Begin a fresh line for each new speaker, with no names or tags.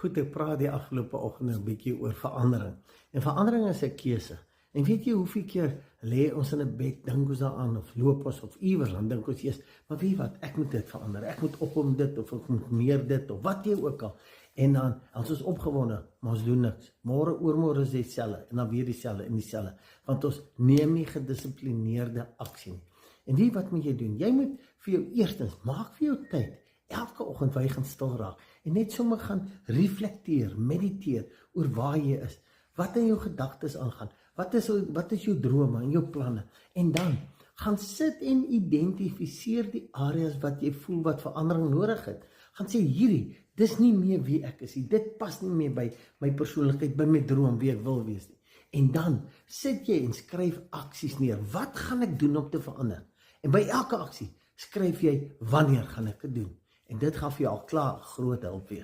Goed, ek praat die afgelope oggend 'n bietjie oor verandering. En verandering is 'n keuse. En weet jy hoeveel keer lê ons in 'n bed, dink ons daaraan of loop ons of iewers dan dink ons eers, maar weet wat, ek moet dit verander. Ek moet ophou dit of ek moet meer dit of wat jy ook al. En dan as ons opgewonde, maar ons doen niks. Môre oormôre is dieselfde en dan weer dieselfde en dieselfde, want ons neem nie gedissiplineerde aksie nie. En weet wat moet jy doen? Jy moet vir jou eerstens maak vir jou tyd. Elke oggend waar jy gaan stil raak en net sommer gaan reflekteer, mediteer oor waar jy is. Wat in jou gedagtes aangaan? Wat is jou drome en jou planne? En dan gaan sit en identifiseer die areas wat jy voel wat verandering nodig het. Gaan sê hierdie, dis nie meer wie ek is nie. Dit pas nie meer by my persoonlikheid, by my droom wie ek wil wees nie. En dan sit jy en skryf aksies neer. Wat gaan ek doen om te verander? En by elke aksie skryf jy wanneer gaan ek dit doen? En dit gaan vir jou al klaar groot hulp wees.